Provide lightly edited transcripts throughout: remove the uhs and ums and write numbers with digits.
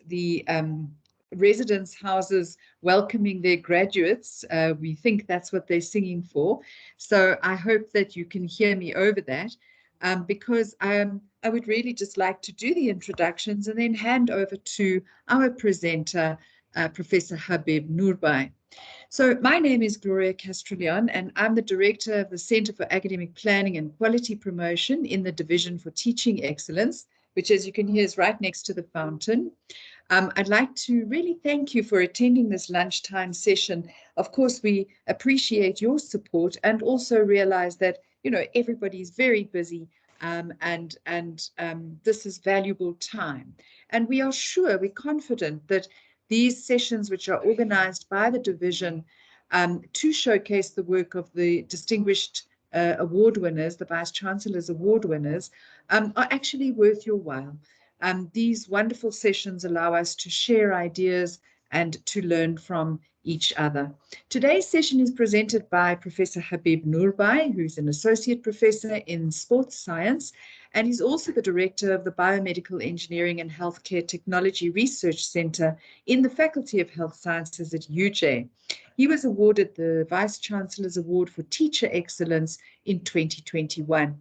the residence houses welcoming their graduates. We think that's what they're singing for. So I hope that you can hear me over that, because I would really just like to do the introductions and then hand over to our presenter, Professor Habib Noorbhai. So my name is Gloria Castrillon, and I'm the Director of the Center for Academic Planning and Quality Promotion in the Division for Teaching Excellence, which, as you can hear, is right next to the fountain. I'd like to really thank you for attending this lunchtime session. Of course, we appreciate your support and also realize that, you know, everybody's very busy, and this is valuable time. And we are sure, we're confident that these sessions, which are organized by the division to showcase the work of the distinguished award winners, the Vice Chancellors Award winners, are actually worth your while. These wonderful sessions allow us to share ideas and to learn from each other. Today's session is presented by Professor Habib Noorbhai, who's an associate professor in sports science, and he's also the director of the Biomedical Engineering and Healthcare Technology Research Center in the Faculty of Health Sciences at UJ. He was awarded the Vice Chancellor's Award for Teacher Excellence in 2021.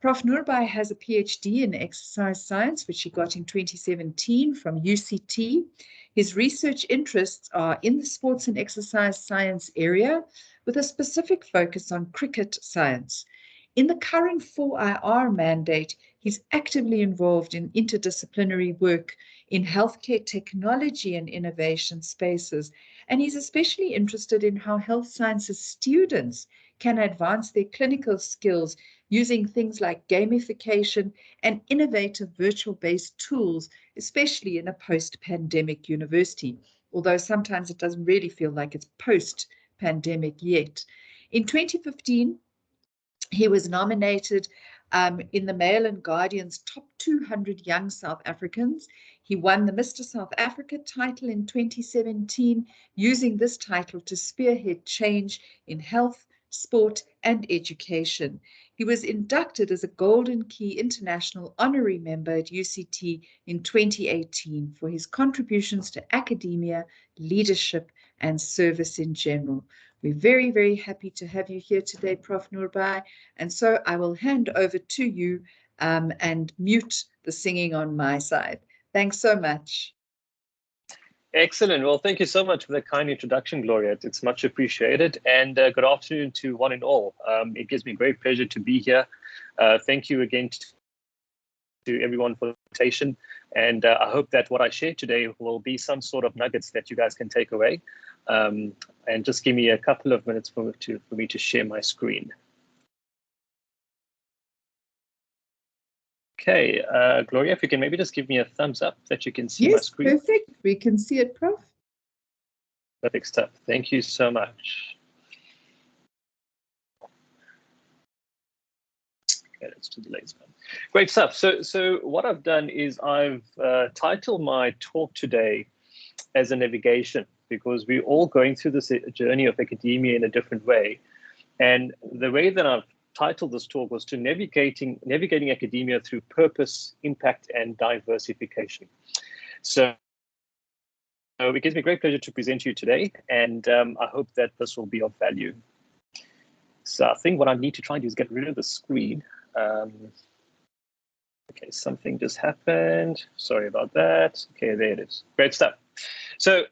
Prof Noorbhai has a PhD in exercise science, which he got in 2017 from UCT. His research interests are in the sports and exercise science area, with a specific focus on cricket science. In the current 4IR mandate, he's actively involved in interdisciplinary work in healthcare technology and innovation spaces, and he's especially interested in how health sciences students can advance their clinical skills using things like gamification and innovative virtual-based tools, especially in a post-pandemic university, although sometimes it doesn't really feel like it's post-pandemic yet. In 2015, he was nominated in the Mail and Guardian's Top 200 Young South Africans. He won the Mr. South Africa title in 2017, using this title to spearhead change in health, sport, and education. He was inducted as a Golden Key International Honorary Member at UCT in 2018 for his contributions to academia, leadership, and service in general. We're very, very happy to have you here today, Prof Noorbhai, and so I will hand over to you and mute the singing on my side. Thanks so much. Excellent. Well, thank you so much for the kind introduction, Gloria. It's much appreciated. And good afternoon to one and all. It gives me great pleasure to be here. Thank you again to everyone for the invitation. And I hope that what I share today will be some sort of nuggets that you guys can take away. And just give me a couple of minutes for me to share my screen. Okay, Gloria, if you can maybe just give me a thumbs up that you can see my screen. Yes, perfect. We can see it, Prof. Perfect stuff. Thank you so much. Okay, let's do the latest one. Great stuff. So what I've done is I've titled my talk today as a navigation, because we're all going through this journey of academia in a different way. And the way that I've titled this talk was to navigating academia through purpose, impact, and diversification. So it gives me great pleasure to present to you today, and I hope that this will be of value. So I think what I need to try and do is get rid of the screen. Okay, something just happened. Sorry about that. Okay, there it is. Great stuff. So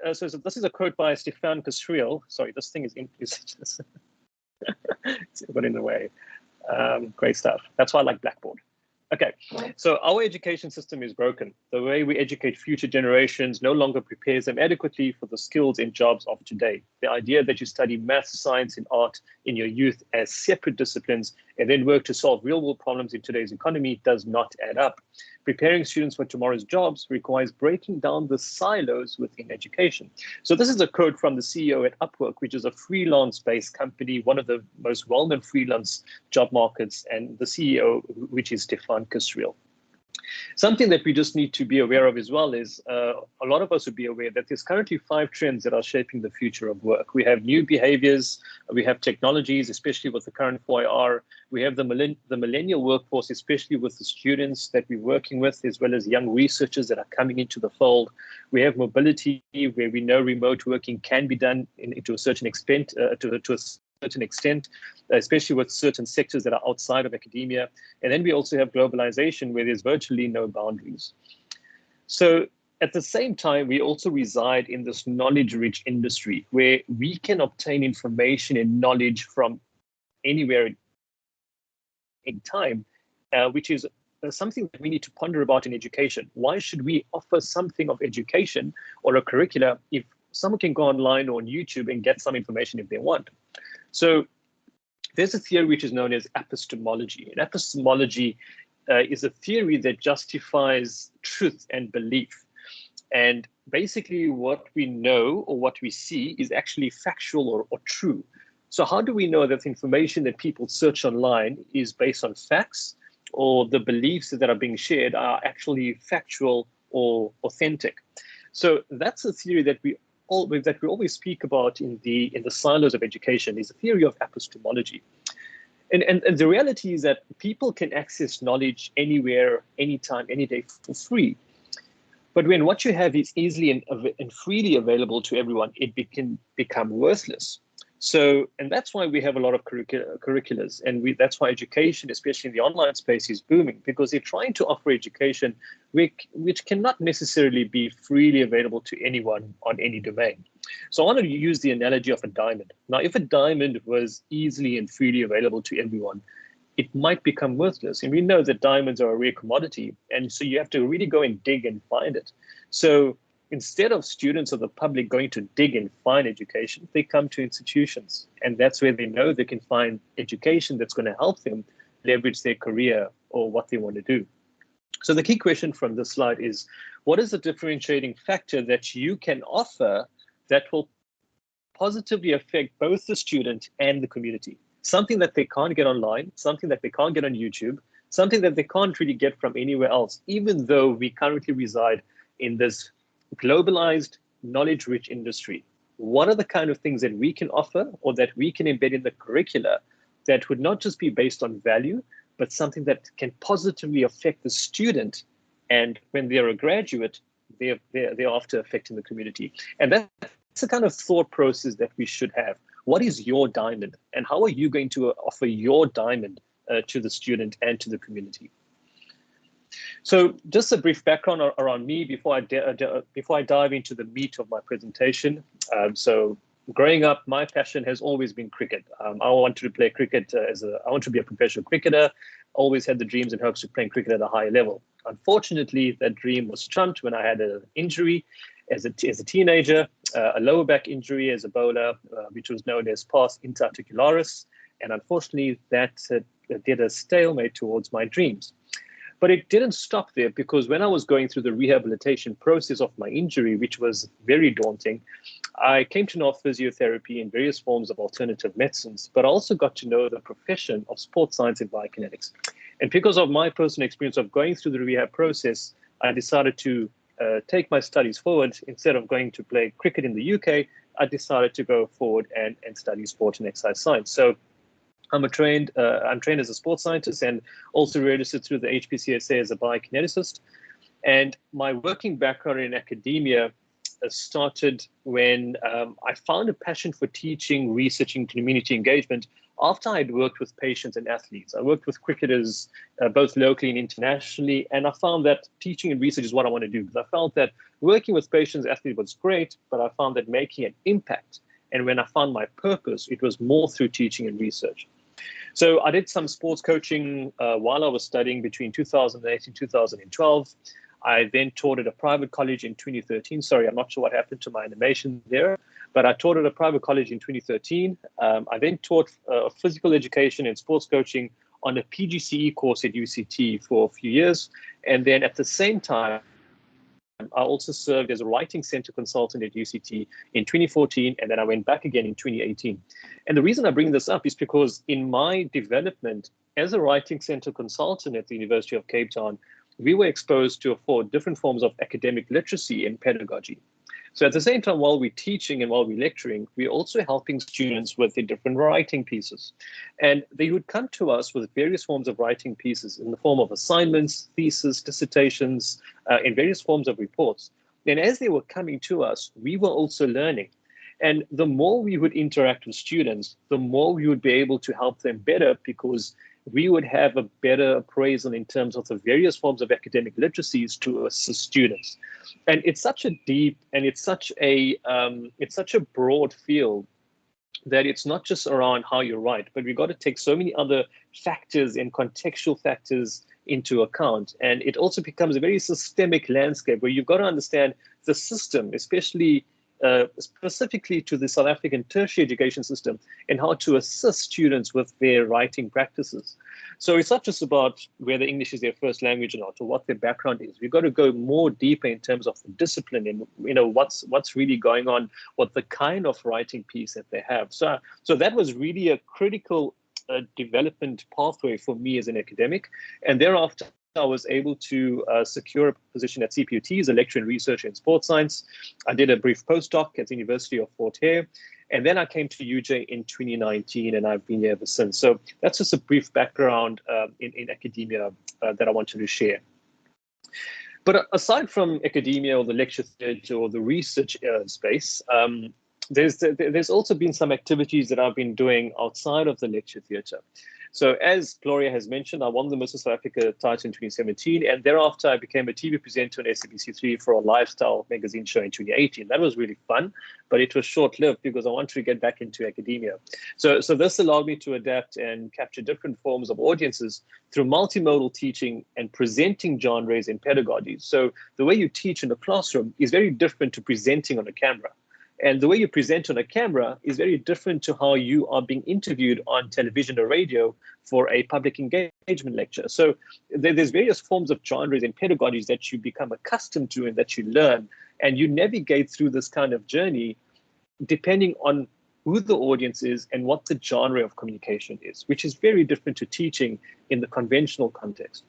this is a quote by Stefan Casriel. Sorry, this thing is it's got in the way. Great stuff. That's why I like Blackboard. Okay, so our education system is broken. The way we educate future generations no longer prepares them adequately for the skills and jobs of today. The idea that you study math, science, and art in your youth as separate disciplines and then work to solve real-world problems in today's economy does not add up. Preparing students for tomorrow's jobs requires breaking down the silos within education. So this is a quote from the CEO at Upwork, which is a freelance-based company, one of the most well-known freelance job markets, and the CEO, which is Stefan Casriel. Something that we just need to be aware of as well is a lot of us would be aware that there's currently 5 trends that are shaping the future of work. We have new behaviors, we have technologies, especially with the current 4IR. We have the millennial workforce, especially with the students that we're working with, as well as young researchers that are coming into the fold. We have mobility, where we know remote working can be done to a certain extent, especially with certain sectors that are outside of academia. And then we also have globalization, where there's virtually no boundaries. So at the same time, we also reside in this knowledge-rich industry where we can obtain information and knowledge from anywhere in time, which is something that we need to ponder about in education. Why should we offer something of education or a curricula if someone can go online or on YouTube and get some information if they want? So there's a theory which is known as epistemology. And epistemology is a theory that justifies truth and belief. And basically what we know or what we see is actually factual or true. So how do we know that the information that people search online is based on facts, or the beliefs that are being shared are actually factual or authentic? So that's a theory that we always speak about in the silos of education, is a theory of epistemology. And the reality is that people can access knowledge anywhere, anytime, any day for free. But when what you have is easily and freely available to everyone, it can become worthless. So, and that's why we have a lot of curriculars, and that's why education, especially in the online space, is booming, because they're trying to offer education which cannot necessarily be freely available to anyone on any domain. So I want to use the analogy of a diamond. Now, if a diamond was easily and freely available to everyone, it might become worthless. And we know that diamonds are a rare commodity, and so you have to really go and dig and find it. So instead of students or the public going to dig and find education, they come to institutions. And that's where they know they can find education that's going to help them leverage their career or what they want to do. So the key question from this slide is, what is the differentiating factor that you can offer that will positively affect both the student and the community? Something that they can't get online, something that they can't get on YouTube, something that they can't really get from anywhere else, even though we currently reside in this globalized, knowledge-rich industry. What are the kind of things that we can offer or that we can embed in the curricula that would not just be based on value, but something that can positively affect the student, and when they're a graduate, they're after affecting the community? And that's the kind of thought process that we should have. What is your diamond, and how are you going to offer your diamond to the student and to the community? So just a brief background around me before I dive into the meat of my presentation. So growing up, my passion has always been cricket. I wanted to play cricket I want to be a professional cricketer. Always had the dreams and hopes of playing cricket at a higher level. Unfortunately, that dream was trumped when I had an injury as a teenager, a lower back injury as a bowler, which was known as pars interarticularis. And unfortunately, that did a stalemate towards my dreams. But it didn't stop there, because when I was going through the rehabilitation process of my injury, which was very daunting, I came to know physiotherapy and various forms of alternative medicines, but I also got to know the profession of sports science and biokinetics. And because of my personal experience of going through the rehab process, I decided to take my studies forward. Instead of going to play cricket in the UK, I decided to go forward and study sport and exercise science. So I'm trained as a sports scientist, and also registered through the HPCSA as a biokineticist. And my working background in academia started when I found a passion for teaching, researching, community engagement after I'd worked with patients and athletes. I worked with cricketers, both locally and internationally, and I found that teaching and research is what I want to do, because I felt that working with patients and athletes was great, but I found that making an impact, and when I found my purpose, it was more through teaching and research. So I did some sports coaching while I was studying between 2008 and 2012. I then taught at a private college in 2013. Sorry, I'm not sure what happened to my animation there, but I taught at a private college in 2013. I then taught physical education and sports coaching on a PGCE course at UCT for a few years. And then at the same time, I also served as a writing center consultant at UCT in 2014, and then I went back again in 2018. And the reason I bring this up is because in my development as a writing center consultant at the University of Cape Town, we were exposed to 4 different forms of academic literacy in pedagogy. So at the same time, while we're teaching and while we're lecturing, we're also helping students with the different writing pieces. And they would come to us with various forms of writing pieces in the form of assignments, theses, dissertations, in various forms of reports. And as they were coming to us, we were also learning. And the more we would interact with students, the more we would be able to help them better, because we would have a better appraisal in terms of the various forms of academic literacies to assist students. And it's such a deep and it's such a broad field that it's not just around how you write, but we've got to take so many other factors and contextual factors into account. And it also becomes a very systemic landscape where you've got to understand the system, especially specifically to the South African tertiary education system, and how to assist students with their writing practices. So it's not just about whether English is their first language or not, or what their background is. We've got to go more deeper in terms of the discipline and what's really going on, what the kind of writing piece that they have. So that was really a critical development pathway for me as an academic. And thereafter, I was able to secure a position at CPUT as a lecturer in research in sports science. I did a brief postdoc at the University of Fort Hare, and then I came to UJ in 2019, and I've been here ever since. So that's just a brief background in academia that I wanted to share. But aside from academia or the lecture theatre or the research space, there's also been some activities that I've been doing outside of the lecture theatre. So as Gloria has mentioned, I won the Mr. South Africa title in 2017, and thereafter I became a TV presenter on SABC3 for a lifestyle magazine show in 2018. That was really fun, but it was short-lived because I wanted to get back into academia. So this allowed me to adapt and capture different forms of audiences through multimodal teaching and presenting genres and pedagogies. So the way you teach in the classroom is very different to presenting on a camera. And the way you present on a camera is very different to how you are being interviewed on television or radio for a public engagement lecture. So there's various forms of genres and pedagogies that you become accustomed to and that you learn. And you navigate through this kind of journey depending on who the audience is and what the genre of communication is, which is very different to teaching in the conventional context.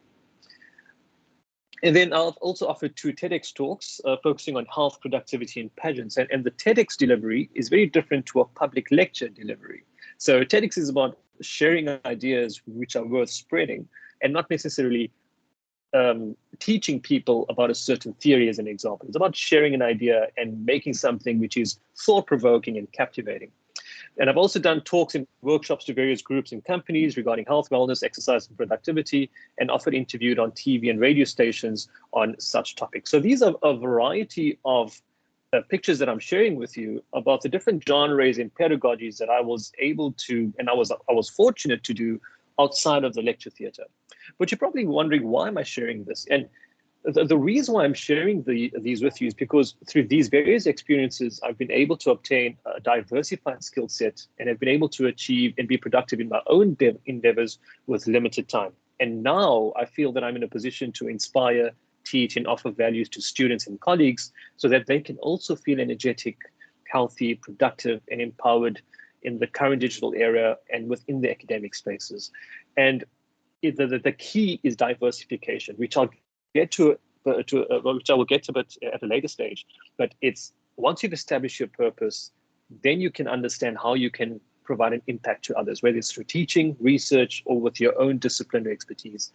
And then I've also offered 2 TEDx talks focusing on health, productivity, and pageants. And the TEDx delivery is very different to a public lecture delivery. So TEDx is about sharing ideas which are worth spreading and not necessarily teaching people about a certain theory as an example. It's about sharing an idea and making something which is thought-provoking and captivating. And I've also done talks and workshops to various groups and companies regarding health, wellness, exercise, and productivity, and often interviewed on TV and radio stations on such topics. So these are a variety of pictures that I'm sharing with you about the different genres and pedagogies that I was able to, and I was fortunate to do outside of the lecture theatre. But you're probably wondering, why am I sharing this? And the reason why I'm sharing these with you is because through these various experiences, I've been able to obtain a diversified skill set and have been able to achieve and be productive in my own endeavors with limited time. And now I feel that I'm in a position to inspire, teach, and offer values to students and colleagues so that they can also feel energetic, healthy, productive, and empowered in the current digital era and within the academic spaces. And the key is diversification, which I'll get to, which I will get to but at a later stage. But it's once you've established your purpose, then you can understand how you can provide an impact to others, whether it's through teaching, research, or with your own disciplinary expertise.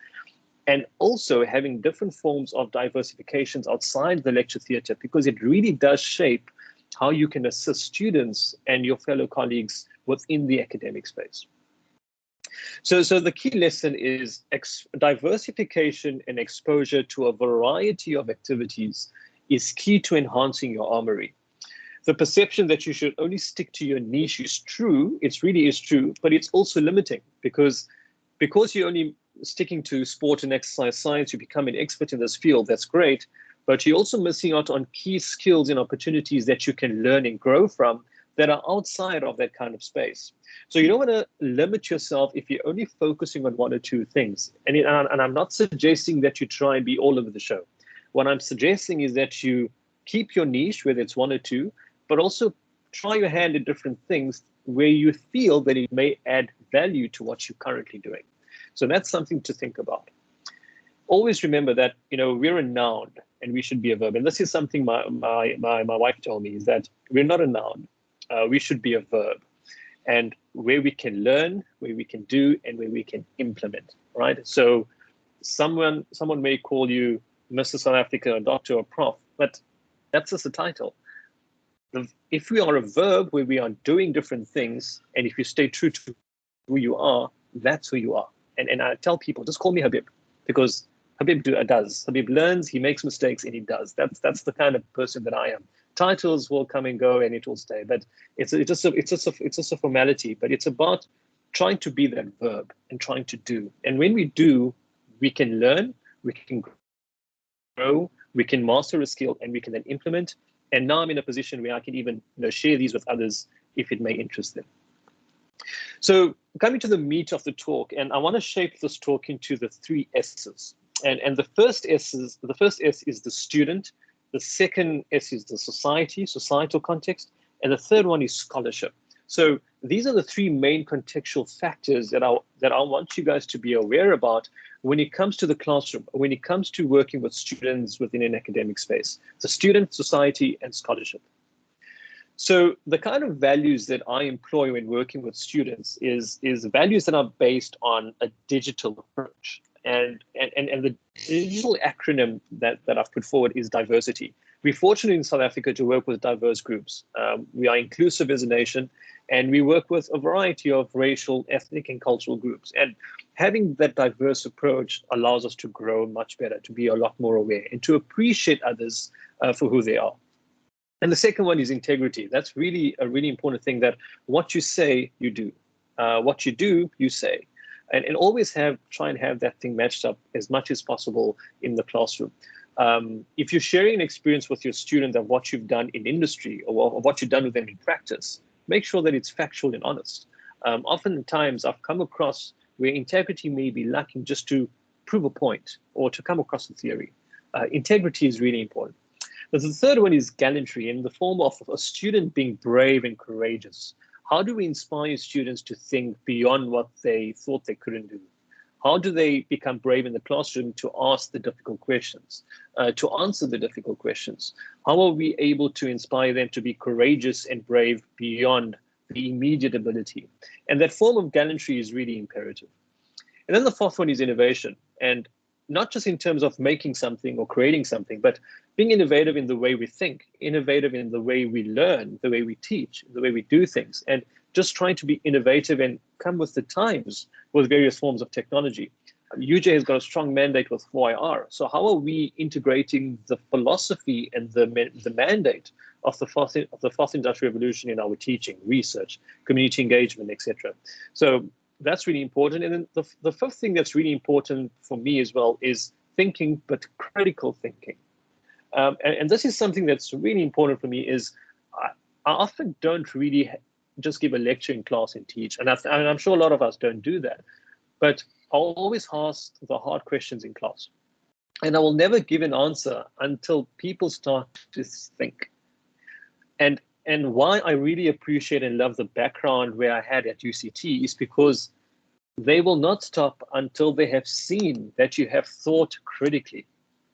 And also having different forms of diversifications outside the lecture theatre, because it really does shape how you can assist students and your fellow colleagues within the academic space. So the key lesson is diversification and exposure to a variety of activities is key to enhancing your armory. The perception that you should only stick to your niche is true. It really is true, but it's also limiting because you're only sticking to sport and exercise science, you become an expert in this field. That's great, but you're also missing out on key skills and opportunities that you can learn and grow from that are outside of that kind of space. So you don't want to limit yourself if you're only focusing on 1 or 2 things. And I'm not suggesting that you try and be all over the show. What I'm suggesting is that you keep your niche, whether it's 1 or 2, but also try your hand at different things where you feel that it may add value to what you're currently doing. So that's something to think about. always remember that, we're a noun and we should be a verb. And this is something my wife told me, is that we're not a noun. We should be a verb. And where we can learn, where we can do, and where we can implement, right? So someone may call you Mr. South Africa, or Doctor, or Prof, but that's just a title. If we are a verb where we are doing different things, and if you stay true to who you are, that's who you are. And I tell people, just call me Habib, because Habib does. Habib learns, he makes mistakes, and he does. That's the kind of person that I am. Titles will come and go, and it will stay. But it's just a formality. But it's about trying to be that verb and trying to do. And when we do, we can learn, we can grow, we can master a skill, and we can then implement. And now I'm in a position where I can even share these with others if it may interest them. So coming to the meat of the talk, and I want to shape this talk into the 3 S's. And the first S is the student, the second S is the societal context, and the third one is scholarship. So these are the 3 main contextual factors that I want you guys to be aware about when it comes to the classroom, when it comes to working with students within an academic space: the student, society, and scholarship. So the kind of values that I employ when working with students is values that are based on a digital approach. And the digital acronym that I've put forward is diversity. We're fortunate in South Africa to work with diverse groups. We are inclusive as a nation, and we work with a variety of racial, ethnic, and cultural groups. And having that diverse approach allows us to grow much better, to be a lot more aware, and to appreciate others for who they are. And the second one is integrity. That's really a really important thing, that what you say, you do. What you do, you say. And always try and have that thing matched up as much as possible in the classroom. If you're sharing an experience with your student of what you've done in industry or what you've done with them in practice, make sure that it's factual and honest. Oftentimes, I've come across where integrity may be lacking just to prove a point or to come across a theory. Integrity is really important. But the third one is gallantry, in the form of a student being brave and courageous. How do we inspire students to think beyond what they thought they couldn't do? How do they become brave in the classroom to ask the difficult questions, to answer the difficult questions? How are we able to inspire them to be courageous and brave beyond the immediate ability? And that form of gallantry is really imperative. And then the fourth one is innovation. And not just in terms of making something or creating something, but being innovative in the way we think, innovative in the way we learn, the way we teach, the way we do things, and just trying to be innovative and come with the times with various forms of technology. UJ has got a strong mandate with 4IR. So how are we integrating the philosophy and the mandate of the fourth industrial revolution in our teaching, research, community engagement, etc.? So that's really important. And then the fifth thing that's really important for me as well is thinking, but critical thinking. And this is something that's really important for me, is I often don't really just give a lecture in class and teach. And I'm sure a lot of us don't do that. But I'll always ask the hard questions in class. And I will never give an answer until people start to think. And why I really appreciate and love the background where I had at UCT is because they will not stop until they have seen that you have thought critically.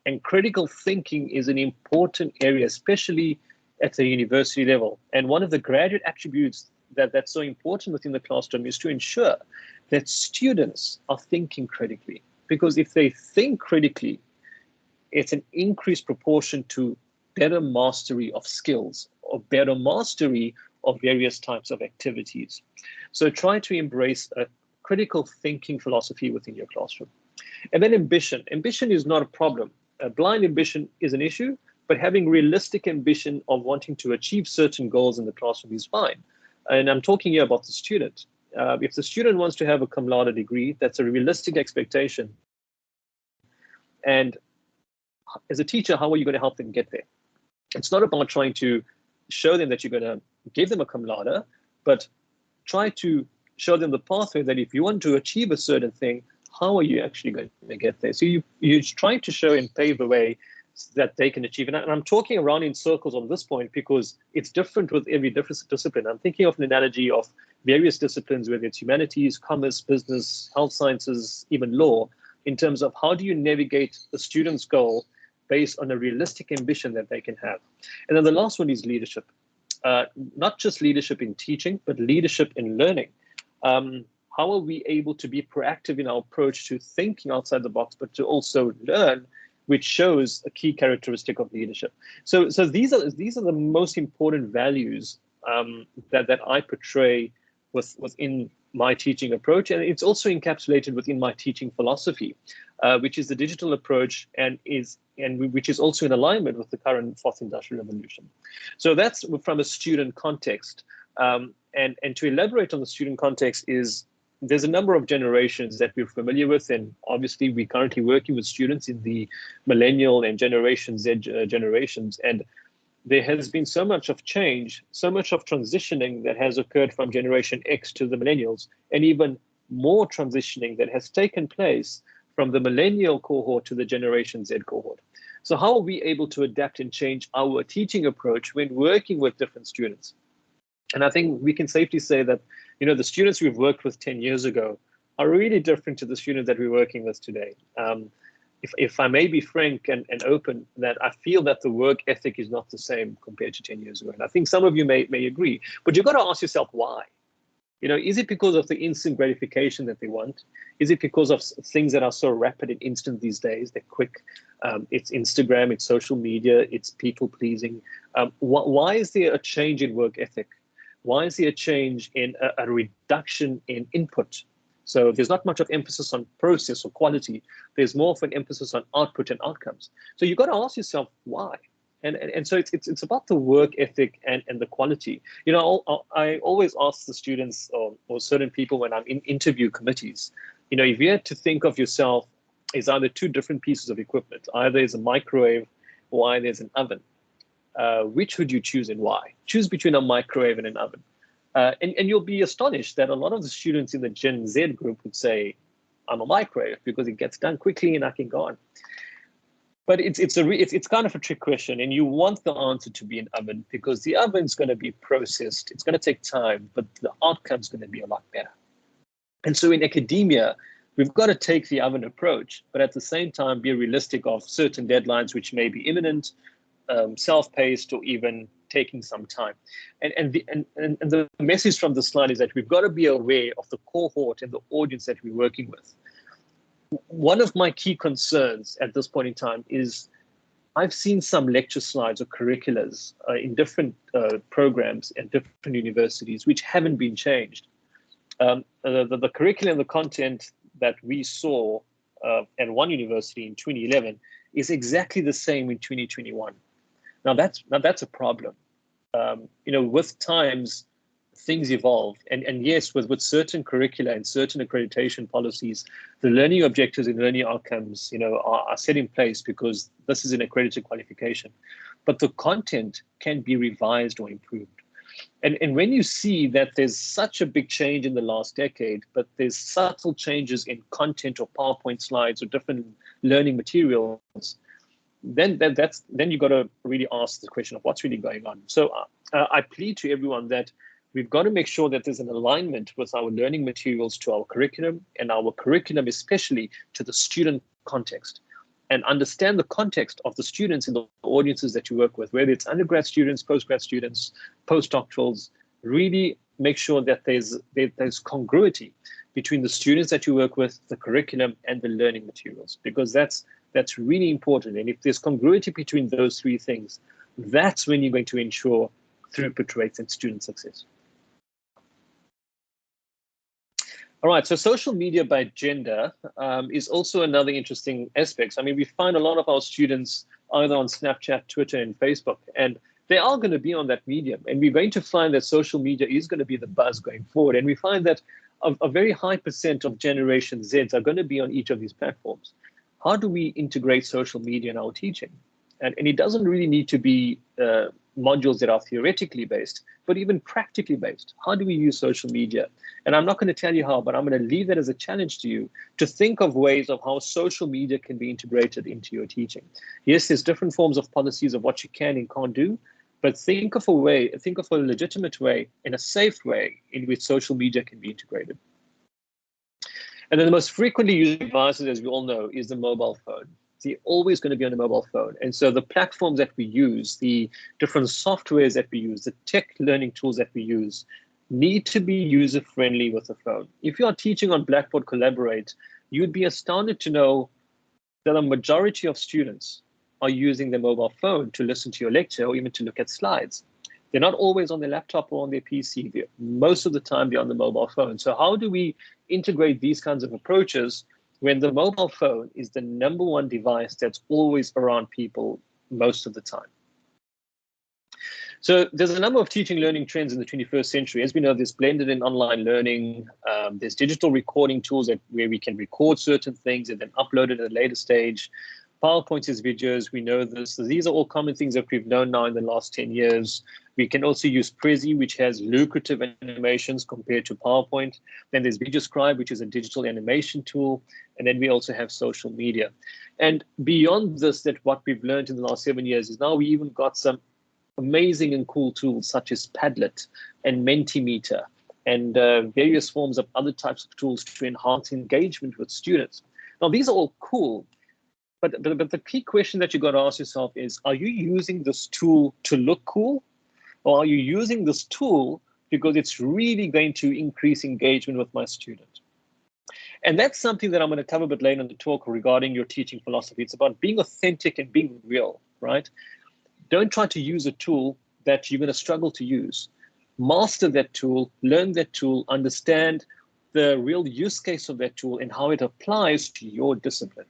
And critical thinking is an important area, especially at the university level. And one of the graduate attributes that's so important within the classroom is to ensure that students are thinking critically. Because if they think critically, it's an increased proportion to better mastery of skills or better mastery of various types of activities. So try to embrace a critical thinking philosophy within your classroom. And then ambition. Ambition is not a problem. Blind ambition is an issue, but having realistic ambition of wanting to achieve certain goals in the classroom is fine. And I'm talking here about the student. If the student wants to have a cum laude degree, that's a realistic expectation. And as a teacher, how are you going to help them get there? It's not about trying to show them that you're going to give them a cum laude, but try to show them the pathway that if you want to achieve a certain thing, how are you actually going to get there? So you're trying to show and pave the way that they can achieve. And I'm talking around in circles on this point because it's different with every different discipline. I'm thinking of an analogy of various disciplines, whether it's humanities, commerce, business, health sciences, even law. in terms of how do you navigate the student's goal based on a realistic ambition that they can have. And then the last one is leadership. Not just leadership in teaching, but leadership in learning. How are we able to be proactive in our approach to thinking outside the box, but to also learn, which shows a key characteristic of leadership. So these are the most important values that I portray within my teaching approach, and it's also encapsulated within my teaching philosophy, which is the digital approach, and which is also in alignment with the current fourth industrial revolution. So that's from a student context, and to elaborate on the student context is there's a number of generations that we're familiar with, and obviously we're currently working with students in the millennial and Generation Z generations, and there has been so much of change, so much of transitioning that has occurred from Generation X to the millennials, and even more transitioning that has taken place from the millennial cohort to the Generation Z cohort. So how are we able to adapt and change our teaching approach when working with different students? And I think we can safely say that, you know, the students we've worked with 10 years ago are really different to the students that we're working with today. If I may be frank and open, that I feel that the work ethic is not the same compared to 10 years ago. And I think some of you may agree, but you've got to ask yourself why. You know, is it because of the instant gratification that they want? Is it because of things that are so rapid and instant these days? They're quick. It's Instagram, it's social media, it's people pleasing. Why is there a change in work ethic? Why is there a change in a reduction in input? So there's not much of emphasis on process or quality. There's more of an emphasis on output and outcomes. So you've got to ask yourself why. And so it's about the work ethic and the quality. You know, I always ask the students or certain people when I'm in interview committees, you know, if you had to think of yourself as either two different pieces of equipment, either there's a microwave or either there's an oven, which would you choose and why? Choose between a microwave and an oven. And you'll be astonished that a lot of the students in the Gen Z group would say, I'm a microwave because it gets done quickly and I can go on. But it's kind of a trick question, and you want the answer to be an oven because the oven's going to be processed. It's going to take time, but the outcome's going to be a lot better. And so in academia, we've got to take the oven approach, but at the same time be realistic of certain deadlines which may be imminent, self-paced, or even taking some time. And the message from the slide is that we've got to be aware of the cohort and the audience that we're working with. One of my key concerns at this point in time is I've seen some lecture slides or curriculums in different programs at different universities which haven't been changed. The curriculum and the content that we saw at one university in 2011 is exactly the same in 2021. Now that's a problem. You know, with times, things evolve, and yes, with certain curricula and certain accreditation policies, the learning objectives and learning outcomes, you know, are set in place because this is an accredited qualification. But the content can be revised or improved. And when you see that there's such a big change in the last decade, but there's subtle changes in content or PowerPoint slides or different learning materials, then you got to really ask the question of what's really going on. So I plead to everyone that we've got to make sure that there's an alignment with our learning materials to our curriculum, and our curriculum especially to the student context, and understand the context of the students and the audiences that you work with, whether it's undergrad students, postgrad students, postdoctorals. Really make sure that there's congruity between the students that you work with, the curriculum, and the learning materials, because that's really important. And if there's congruity between those three things, that's when you're going to ensure throughput rates and student success. All right, so social media by gender is also another interesting aspect. I mean, we find a lot of our students either on Snapchat, Twitter, and Facebook, and they are going to be on that medium. And we're going to find that social media is going to be the buzz going forward. And we find that a very high % of Generation Zs are going to be on each of these platforms. How do we integrate social media in our teaching? And it doesn't really need to be modules that are theoretically based, but even practically based. How do we use social media? And I'm not going to tell you how, but I'm going to leave that as a challenge to you to think of ways of how social media can be integrated into your teaching. Yes, there's different forms of policies of what you can and can't do, but think of a legitimate way and a safe way in which social media can be integrated. And then the most frequently used devices, as we all know, is the mobile phone. It's always going to be on a mobile phone. And so the platforms that we use, the different softwares that we use, the tech learning tools that we use need to be user-friendly with the phone. If you are teaching on Blackboard Collaborate, you'd be astounded to know that a majority of students are using their mobile phone to listen to your lecture or even to look at slides. They're not always on their laptop or on their PC. Most of the time, they're on the mobile phone. So how do we integrate these kinds of approaches when the mobile phone is the #1 device that's always around people most of the time? So there's a number of teaching learning trends in the 21st century. As we know, there's blended and online learning. There's digital recording tools where we can record certain things and then upload it at a later stage. PowerPoint is videos, we know this. So these are all common things that we've known now in the last 10 years. We can also use Prezi, which has lucrative animations compared to PowerPoint. Then there's VideoScribe, which is a digital animation tool. And then we also have social media. And beyond this, that what we've learned in the last 7 years is now we even got some amazing and cool tools such as Padlet and Mentimeter and various forms of other types of tools to enhance engagement with students. Now, these are all cool, but the key question that you got to ask yourself is, are you using this tool to look cool? Or are you using this tool because it's really going to increase engagement with my student? And that's something that I'm going to cover a bit later in the talk regarding your teaching philosophy. It's about being authentic and being real, right? Don't try to use a tool that you're going to struggle to use. Master that tool, learn that tool, understand the real use case of that tool and how it applies to your discipline.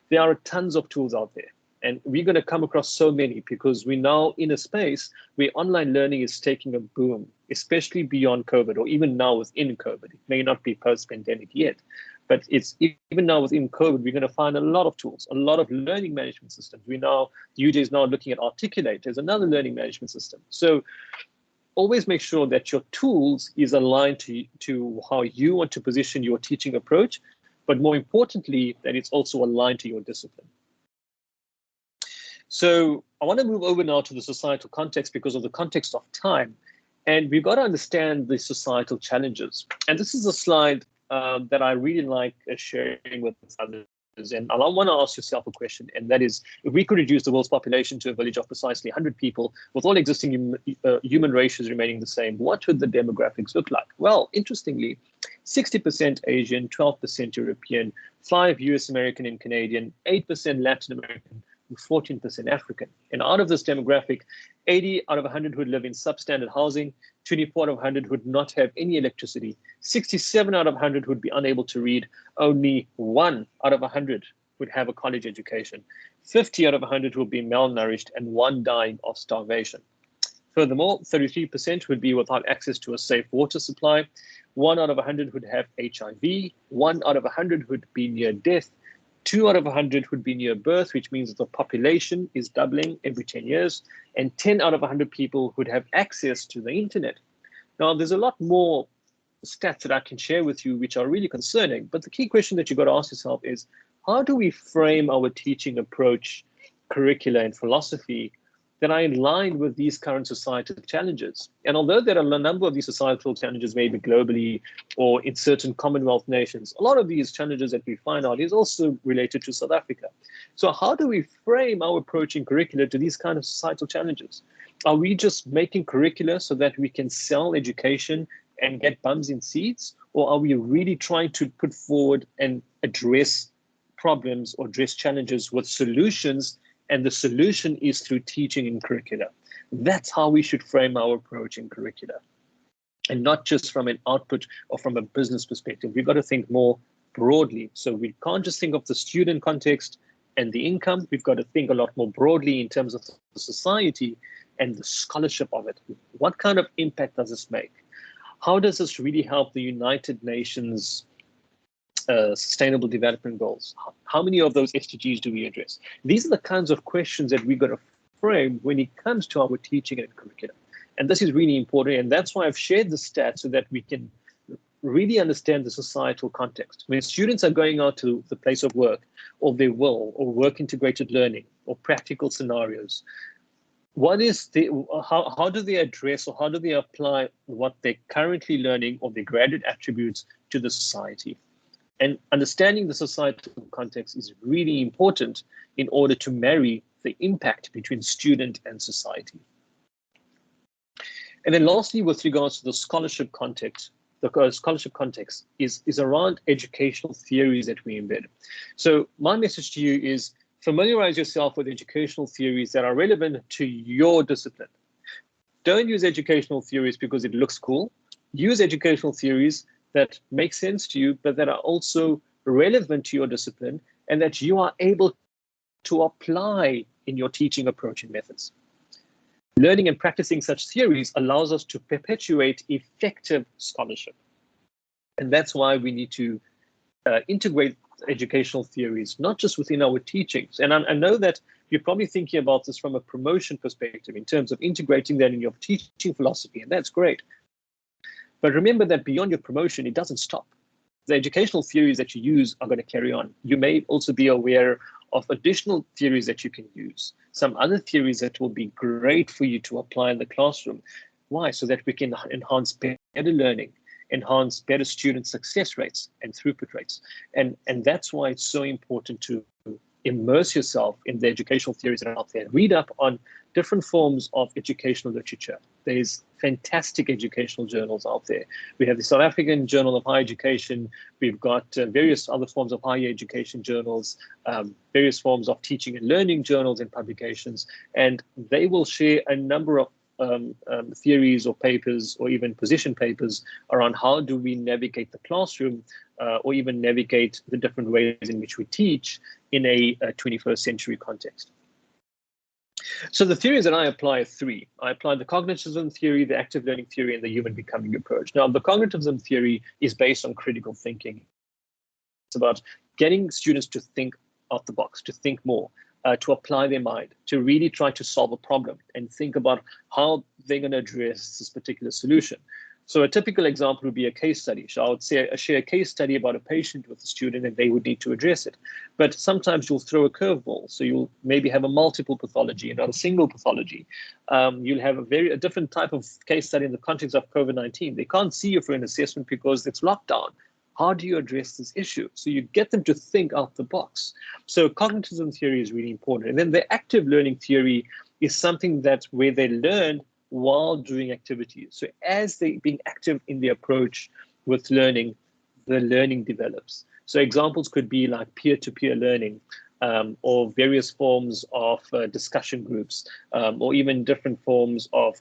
There are tons of tools out there, and we're going to come across so many because we're now in a space where online learning is taking a boom, especially beyond COVID or even now within COVID. It may not be post-pandemic yet, but it's even now within COVID, we're going to find a lot of tools, a lot of learning management systems. UJ is now looking at Articulate as another learning management system. So always make sure that your tools is aligned to how you want to position your teaching approach, but more importantly, that it's also aligned to your discipline. So I want to move over now to the societal context because of the context of time. And we've got to understand the societal challenges. And this is a slide that I really like sharing with others. And I want to ask yourself a question, and that is, if we could reduce the world's population to a village of precisely 100 people, with all existing human ratios remaining the same, what would the demographics look like? Well, interestingly, 60% Asian, 12% European, 5% US American and Canadian, 8% Latin American, and 14% African. And out of this demographic, 80 out of 100 would live in substandard housing, 24 out of 100 would not have any electricity, 67 out of 100 would be unable to read, only 1 out of 100 would have a college education, 50 out of 100 would be malnourished, and 1 dying of starvation. Furthermore, 33% would be without access to a safe water supply, 1 out of 100 would have HIV, 1 out of 100 would be near death, 2 out of 100 would be near birth, which means that the population is doubling every 10 years, and 10 out of 100 people would have access to the internet. Now, there's a lot more stats that I can share with you, which are really concerning, but the key question that you've got to ask yourself is, how do we frame our teaching approach, curricula, and philosophy that are in line with these current societal challenges? And although there are a number of these societal challenges, maybe globally or in certain Commonwealth nations, a lot of these challenges that we find out is also related to South Africa. So how do we frame our approach in curricula to these kind of societal challenges? Are we just making curricula so that we can sell education and get bums in seats? Or are we really trying to put forward and address problems or address challenges with solutions? And the solution is through teaching in curricula. That's how we should frame our approach in curricula. And not just from an output or from a business perspective. We've got to think more broadly. So we can't just think of the student context and the income. We've got to think a lot more broadly in terms of the society and the scholarship of it. What kind of impact does this make? How does this really help the United Nations Sustainable Development Goals? How many of those SDGs do we address? These are the kinds of questions that we've got to frame when it comes to our teaching and curriculum. And this is really important. And that's why I've shared the stats so that we can really understand the societal context. When students are going out to the place of work, or they will, or work integrated learning, or practical scenarios, what is how do they address or how do they apply what they're currently learning or their graduate attributes to the society? And understanding the societal context is really important in order to marry the impact between student and society. And then lastly, with regards to the scholarship context, the scholarship context is around educational theories that we embed. So my message to you is familiarize yourself with educational theories that are relevant to your discipline. Don't use educational theories because it looks cool. Use educational theories that make sense to you, but that are also relevant to your discipline and that you are able to apply in your teaching approach and methods. Learning and practicing such theories allows us to perpetuate effective scholarship. And that's why we need to integrate educational theories, not just within our teachings. And I know that you're probably thinking about this from a promotion perspective in terms of integrating that in your teaching philosophy, and that's great. But remember that beyond your promotion, it doesn't stop. The educational theories that you use are going to carry on. You may also be aware of additional theories that you can use, some other theories that will be great for you to apply in the classroom. Why? So that we can enhance better learning, enhance better student success rates and throughput rates. And that's why it's so important to immerse yourself in the educational theories that are out there. Read up on different forms of educational literature. There's fantastic educational journals out there. We have the South African Journal of Higher Education. We've got various other forms of higher education journals, various forms of teaching and learning journals and publications, and they will share a number of theories or papers or even position papers around how do we navigate the classroom or even navigate the different ways in which we teach in a 21st century context. So the theories that I apply are three. I apply the cognitivism theory, the active learning theory, and the human becoming approach. Now, the cognitivism theory is based on critical thinking. It's about getting students to think out the box, to think more, to apply their mind, to really try to solve a problem and think about how they're going to address this particular solution. So a typical example would be a case study. So I would say share a case study about a patient with a student and they would need to address it. But sometimes you'll throw a curveball. So you'll maybe have a multiple pathology and not a single pathology. You'll have a different type of case study in the context of COVID-19. They can't see you for an assessment because it's lockdown. How do you address this issue? So you get them to think out the box. So cognitivism theory is really important. And then the active learning theory is something that where they learn while doing activities. So as they being active in the approach with learning, the learning develops. So examples could be like peer-to-peer learning or various forms of discussion groups or even different forms of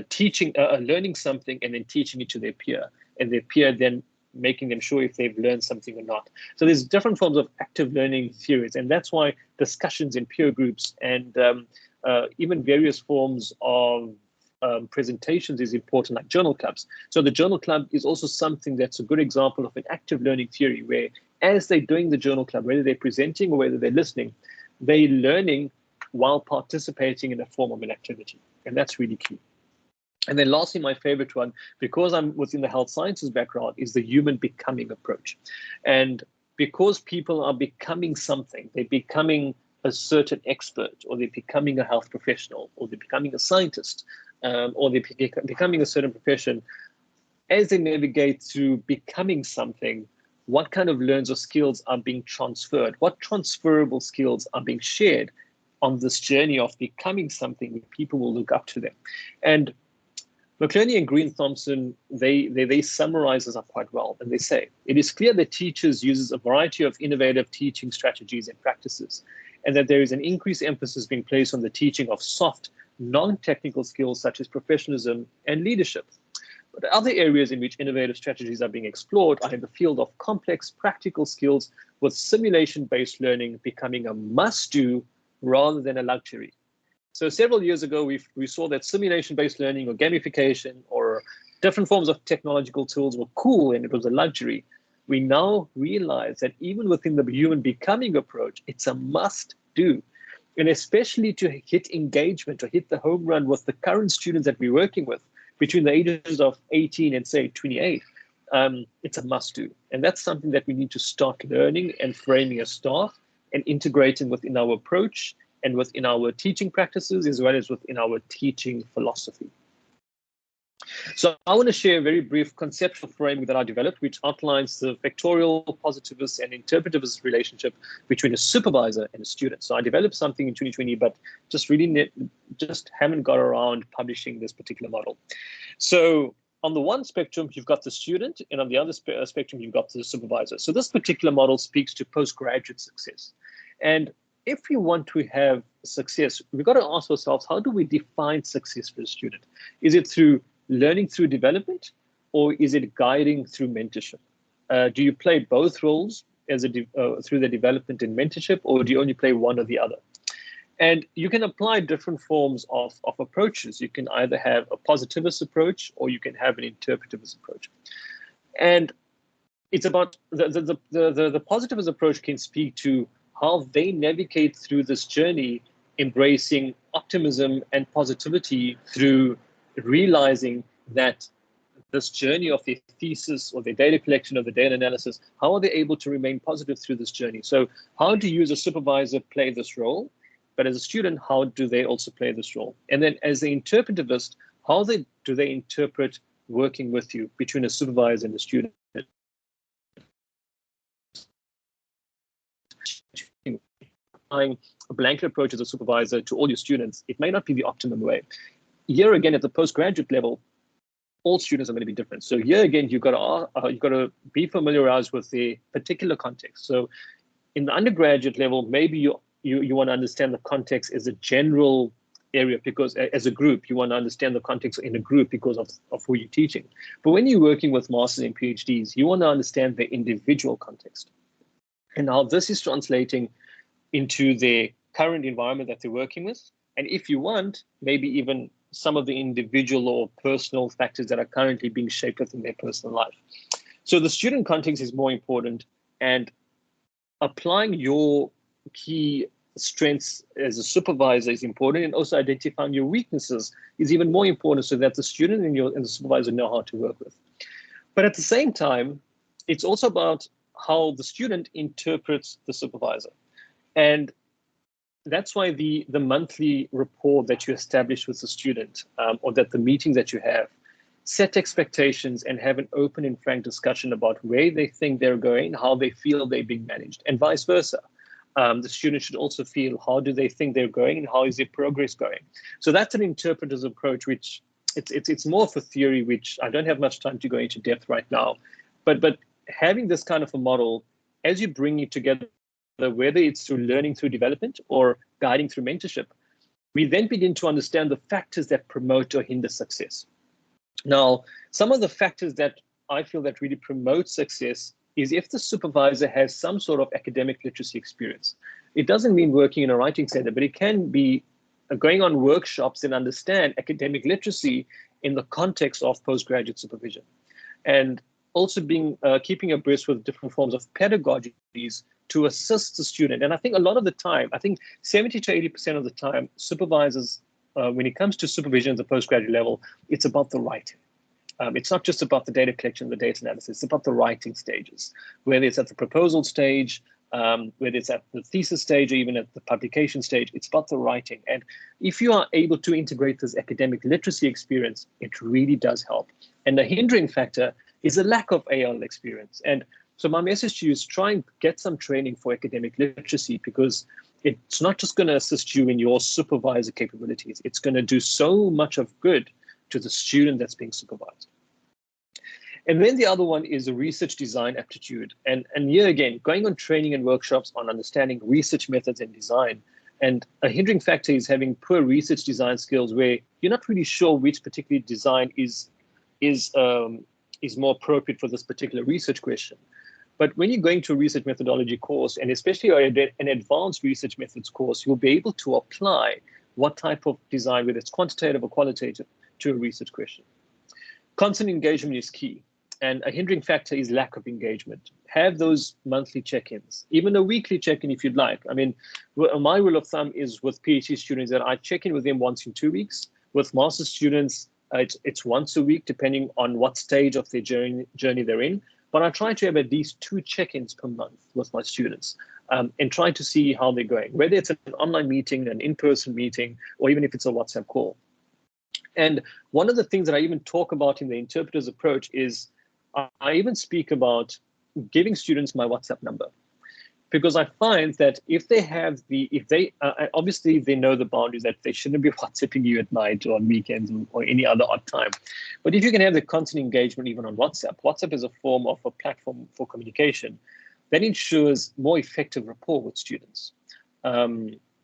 teaching, learning something and then teaching it to their peer, and their peer then making them sure if they've learned something or not. So there's different forms of active learning theories, and that's why discussions in peer groups and even various forms of presentations is important, like journal clubs. So the journal club is also something that's a good example of an active learning theory, where as they're doing the journal club, whether they're presenting or whether they're listening, they're learning while participating in a form of an activity. And that's really key. And then lastly, my favorite one, because I'm within the health sciences background, is the human becoming approach. And because people are becoming something, they're becoming a certain expert, or they're becoming a health professional, or they're becoming a scientist, or they're becoming a certain profession, as they navigate through becoming something, what kind of learns or skills are being transferred? What transferable skills are being shared on this journey of becoming something where people will look up to them? And McClerney and Green Thompson, they summarize this up quite well, and they say, it is clear that teachers uses a variety of innovative teaching strategies and practices, and that there is an increased emphasis being placed on the teaching of soft, non-technical skills such as professionalism and leadership. But other areas in which innovative strategies are being explored are in the field of complex practical skills, with simulation-based learning becoming a must-do rather than a luxury. So several years ago, we saw that simulation-based learning or gamification or different forms of technological tools were cool and it was a luxury. We now realize that even within the human becoming approach, it's a must-do. And especially to hit engagement or hit the home run with the current students that we're working with between the ages of 18 and say 28, it's a must-do. And that's something that we need to start learning and framing as staff and integrating within our approach and within our teaching practices, as well as within our teaching philosophy. So I want to share a very brief conceptual framework that I developed, which outlines the vectorial, positivist, and interpretivist relationship between a supervisor and a student. So I developed something in 2020, but just haven't got around publishing this particular model. So on the one spectrum, you've got the student, and on the other spectrum, you've got the supervisor. So this particular model speaks to postgraduate success. And if you want to have success, we've got to ask ourselves, how do we define success for a student? Is it through learning through development, or is it guiding through mentorship? Do you play both roles as through the development and mentorship, or do you only play one or the other? And you can apply different forms of approaches. You can either have a positivist approach, or you can have an interpretivist approach. And it's about the positivist approach can speak to how they navigate through this journey, embracing optimism and positivity through realizing that this journey of their thesis or their data collection or the data analysis, how are they able to remain positive through this journey? So how do you as a supervisor play this role? But as a student, how do they also play this role? And then as the interpretivist, how do they interpret working with you between a supervisor and a student? Applying a blanket approach as a supervisor to all your students, it may not be the optimum way. Here again, at the postgraduate level, all students are going to be different. So here again, you've got to be familiarized with the particular context. So in the undergraduate level, maybe you want to understand the context as a general area, because as a group, you want to understand the context in a group because of who you're teaching. But when you're working with masters and PhDs, you want to understand the individual context and how this is translating into their current environment that they're working with. And if you want, maybe even some of the individual or personal factors that are currently being shaped within their personal life. So the student context is more important, and applying your key strengths as a supervisor is important, and also identifying your weaknesses is even more important, so that the student and the supervisor know how to work with. But at the same time, it's also about how the student interprets the supervisor. And that's why the monthly rapport that you establish with the student, or that the meetings that you have, set expectations and have an open and frank discussion about where they think they're going, how they feel they're being managed, and vice versa. The student should also feel, how do they think they're going and how is their progress going? So that's an interpreter's approach, which it's more of a theory, which I don't have much time to go into depth right now. But having this kind of a model, as you bring it together, whether it's through learning through development or guiding through mentorship, we then begin to understand the factors that promote or hinder success. Now, some of the factors that I feel that really promote success is if the supervisor has some sort of academic literacy experience. It doesn't mean working in a writing center, but it can be going on workshops and understand academic literacy in the context of postgraduate supervision. And also keeping abreast with different forms of pedagogies to assist the student. And I think a lot of the time, I think 70 to 80% of the time, supervisors, when it comes to supervision at the postgraduate level, it's about the writing. It's not just about the data collection, the data analysis, it's about the writing stages, whether it's at the proposal stage, whether it's at the thesis stage, or even at the publication stage, it's about the writing. And if you are able to integrate this academic literacy experience, it really does help. And the hindering factor is a lack of AL experience. And so my message to you is try and get some training for academic literacy, because it's not just going to assist you in your supervisor capabilities. It's going to do so much of good to the student that's being supervised. And then the other one is a research design aptitude. And here again, going on training and workshops on understanding research methods and design. And a hindering factor is having poor research design skills, where you're not really sure which particular design is more appropriate for this particular research question. But when you're going to a research methodology course, and especially an advanced research methods course, you'll be able to apply what type of design, whether it's quantitative or qualitative, to a research question. Constant engagement is key. And a hindering factor is lack of engagement. Have those monthly check-ins, even a weekly check-in if you'd like. I mean, my rule of thumb is with PhD students that I check in with them once in 2 weeks. With master's students, it's once a week, depending on what stage of their journey they're in. But I try to have at least 2 check-ins per month with my students, and try to see how they're going, whether it's an online meeting, an in-person meeting, or even if it's a WhatsApp call. And one of the things that I even talk about in the interpreter's approach is I even speak about giving students my WhatsApp number. Because I find that if they obviously they know the boundaries that they shouldn't be WhatsApping you at night or on weekends or any other odd time. But if you can have the constant engagement even on WhatsApp, WhatsApp is a form of a platform for communication that ensures more effective rapport with students.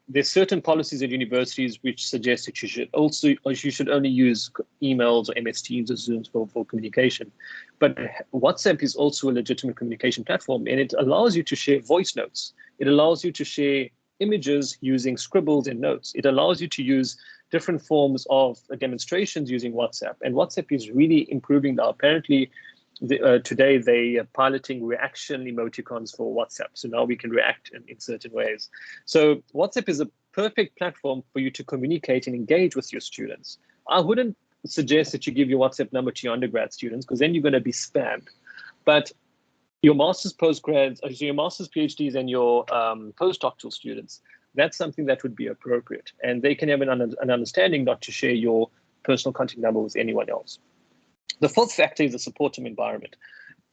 There's certain policies at universities which suggest that you should only use emails or MS Teams or Zooms for communication. But WhatsApp is also a legitimate communication platform, and it allows you to share voice notes. It allows you to share images using scribbles and notes. It allows you to use different forms of demonstrations using WhatsApp. And WhatsApp is really improving now. Apparently, today they are piloting reaction emoticons for WhatsApp. So now we can react in certain ways. So WhatsApp is a perfect platform for you to communicate and engage with your students. I wouldn't suggest that you give your WhatsApp number to your undergrad students, because then you're going to be spammed. But your master's, postgrads, your master's, PhDs, and your postdoctoral students, that's something that would be appropriate. And they can have an understanding not to share your personal contact number with anyone else. The fourth factor is a supportive environment.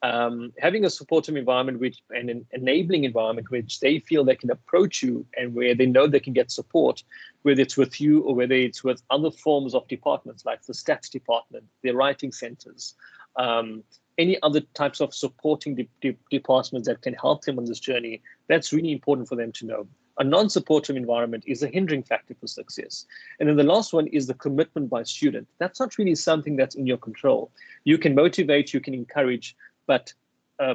Having a supportive environment and an enabling environment which they feel they can approach you and where they know they can get support, whether it's with you or whether it's with other forms of departments like the stats department, the writing centers, any other types of supporting departments that can help them on this journey, that's really important for them to know. A non-supportive environment is a hindering factor for success. And then the last one is the commitment by student. That's not really something that's in your control. You can motivate, you can encourage, but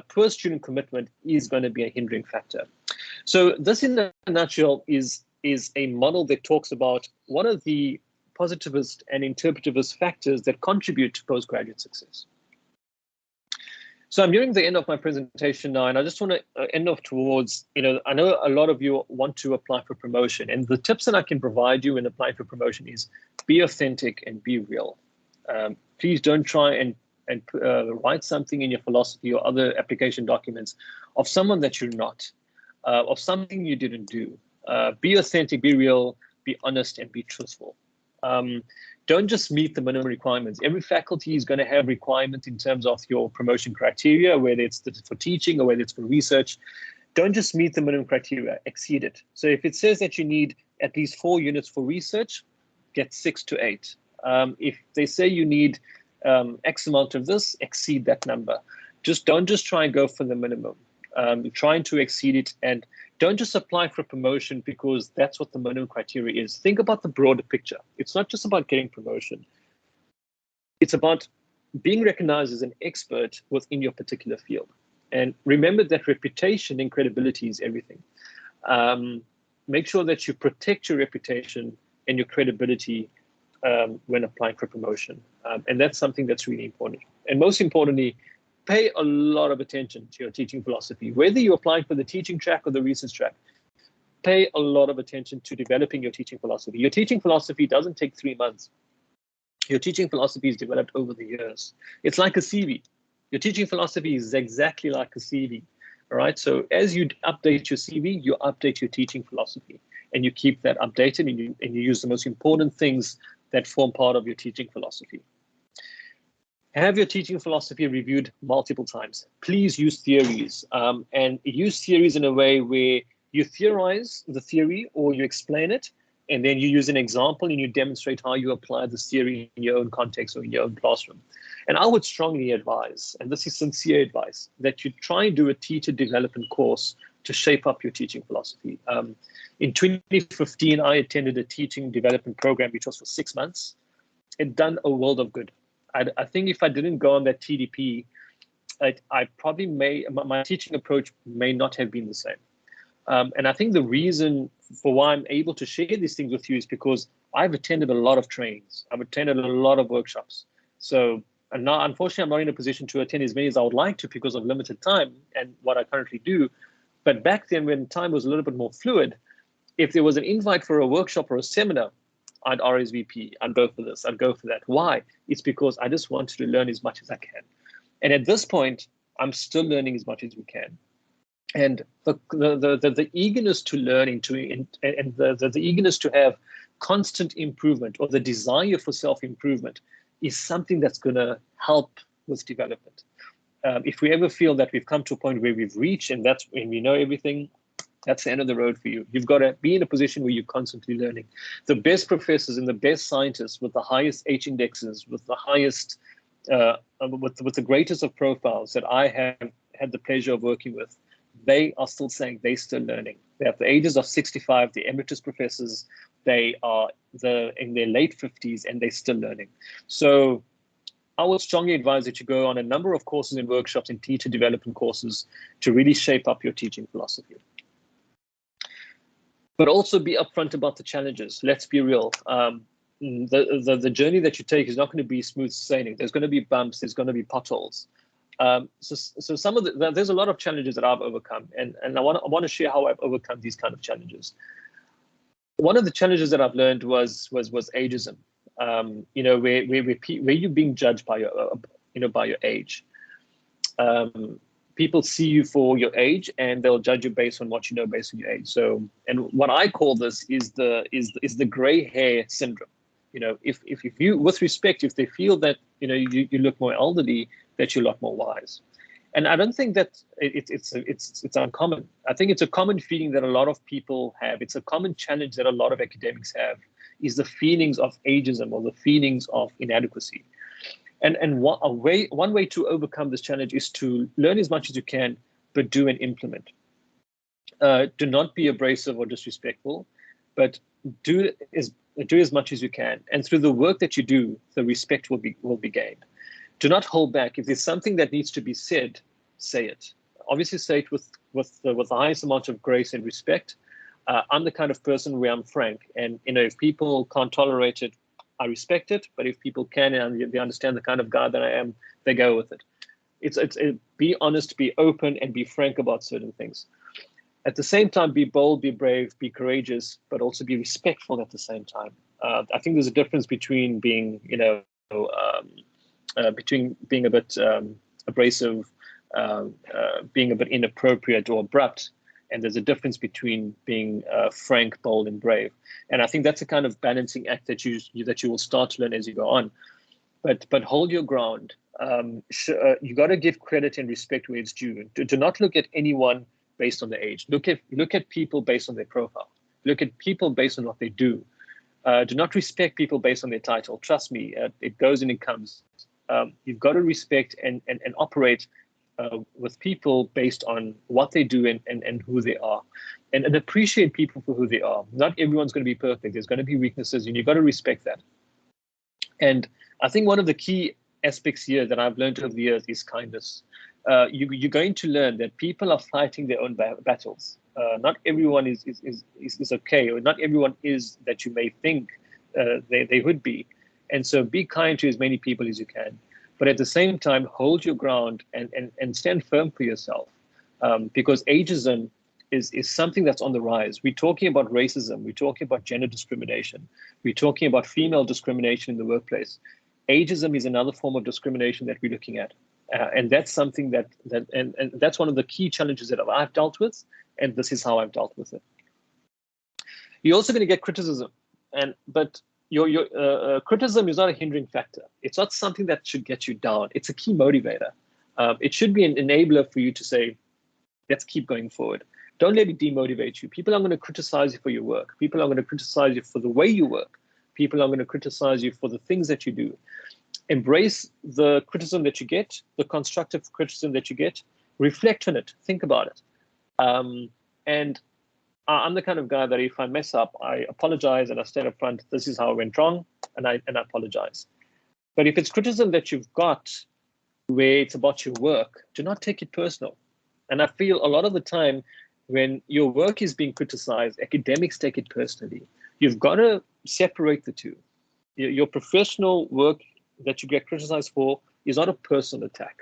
poor student commitment is going to be a hindering factor. So this, in a nutshell, is a model that talks about what are the positivist and interpretivist factors that contribute to postgraduate success. So I'm nearing the end of my presentation now, and I just want to end off towards, I know a lot of you want to apply for promotion, and the tips that I can provide you in applying for promotion is be authentic and be real. Please don't try and write something in your philosophy or other application documents of someone that you're not, of something you didn't do. Be authentic, be real, be honest, and be truthful. Don't just meet the minimum requirements. Every faculty is going to have requirements in terms of your promotion criteria, whether it's for teaching or whether it's for research. Don't just meet the minimum criteria, exceed it. So if it says that you need at least 4 units for research, get 6 to 8. If they say you need X amount of this, exceed that number. Don't just try and go for the minimum. Trying to exceed it, and don't just apply for promotion because that's what the minimum criteria is. Think about the broader picture. It's not just about getting promotion. It's about being recognized as an expert within your particular field. And remember that reputation and credibility is everything. Make sure that you protect your reputation and your credibility when applying for promotion. And that's something that's really important. And most importantly, pay a lot of attention to your teaching philosophy. Whether you're applying for the teaching track or the research track, pay a lot of attention to developing your teaching philosophy. Your teaching philosophy doesn't take 3 months. Your teaching philosophy is developed over the years. It's like a CV. Your teaching philosophy is exactly like a CV. All right. So as you update your CV, you update your teaching philosophy, and you keep that updated, and you use the most important things that form part of your teaching philosophy. Have your teaching philosophy reviewed multiple times. Please use theories, and use theories in a way where you theorize the theory or you explain it, and then you use an example and you demonstrate how you apply this theory in your own context or in your own classroom. And I would strongly advise, and this is sincere advice, that you try and do a teacher development course to shape up your teaching philosophy. In 2015, I attended a teaching development program, which was for 6 months. It done a world of good. I think if I didn't go on that TDP, I probably my teaching approach may not have been the same. And I think the reason for why I'm able to share these things with you is because I've attended a lot of trainings. I've attended a lot of workshops. So, and now, unfortunately, I'm not in a position to attend as many as I would like to because of limited time and what I currently do. But back then, when time was a little bit more fluid, if there was an invite for a workshop or a seminar, I'd RSVP, I'd go for this, I'd go for that. Why? It's because I just wanted to learn as much as I can. And at this point, I'm still learning as much as we can. And the eagerness to learn and the eagerness to have constant improvement or the desire for self-improvement is something that's going to help with development. If we ever feel that we've come to a point where we've reached and that's when we know everything, that's the end of the road for you. You've got to be in a position where you're constantly learning. The best professors and the best scientists with the highest H indexes, with the highest, with the greatest of profiles that I have had the pleasure of working with, they are still saying they're still learning. They're at the ages of 65, the emeritus professors, they are in their late 50s and they're still learning. So I would strongly advise that you go on a number of courses and workshops and teacher development courses to really shape up your teaching philosophy. But also be upfront about the challenges. Let's be real. The journey that you take is not going to be smooth sailing. There's going to be bumps. There's going to be potholes. So some of there's a lot of challenges that I've overcome, and I want to share how I've overcome these kind of challenges. One of the challenges that I've learned was ageism. Where you're being judged by your age. People see you for your age, and they'll judge you based on what you know, based on your age. So, and what I call this is the gray hair syndrome. If you, with respect, if they feel that you look more elderly, that you're a lot more wise. And I don't think that it's uncommon. I think it's a common feeling that a lot of people have. It's a common challenge that a lot of academics have, is the feelings of ageism or the feelings of inadequacy. And one way to overcome this challenge is to learn as much as you can, but do and implement. Do not be abrasive or disrespectful, but do as much as you can. And through the work that you do, the respect will be gained. Do not hold back. If there's something that needs to be said, say it. Obviously, say it with the highest amount of grace and respect. I'm the kind of person where I'm frank, and if people can't tolerate it, I respect it. But if people can and they understand the kind of guy that I am, they go with it. It's be honest, be open, and be frank about certain things. At the same time, be bold, be brave, be courageous, but also be respectful at the same time. I think there's a difference between being, between being a bit abrasive, being a bit inappropriate or abrupt, and there's a difference between being frank, bold, and brave. And I think that's a kind of balancing act that you will start to learn as you go on. But hold your ground. You got to give credit and respect where it's due. Do not look at anyone based on their age. Look at people based on their profile. Look at people based on what they do. Do not respect people based on their title. Trust me, it goes and it comes. You've got to respect and operate with people based on what they do and who they are, and appreciate people for who they are. Not everyone's going to be perfect. There's going to be weaknesses, and you've got to respect that. And I think one of the key aspects here that I've learned over the years is kindness. You're going to learn that people are fighting their own battles. Not everyone is okay, or not everyone is that you may think they would be. And so be kind to as many people as you can. But at the same time, hold your ground and stand firm for yourself, because ageism is something that's on the rise. We're talking about racism. We're talking about gender discrimination. We're talking about female discrimination in the workplace. Ageism is another form of discrimination that we're looking at. And that's something and that's one of the key challenges that I've dealt with, and this is how I've dealt with it. You're also going to get criticism, but your criticism is not a hindering factor. It's not something that should get you down. It's a key motivator. It should be an enabler for you to say, let's keep going forward. Don't let it demotivate you. People are going to criticize you for your work. People are going to criticize you for the way you work. People are going to criticize you for the things that you do. Embrace the criticism that you get, the constructive criticism that you get. Reflect on it. Think about it. And I'm the kind of guy that if I mess up, I apologize and I stand up front. This is how I went wrong, and I apologize. But if it's criticism that you've got where it's about your work, do not take it personal. And I feel a lot of the time when your work is being criticized, academics take it personally. You've got to separate the two. Your professional work that you get criticized for is not a personal attack.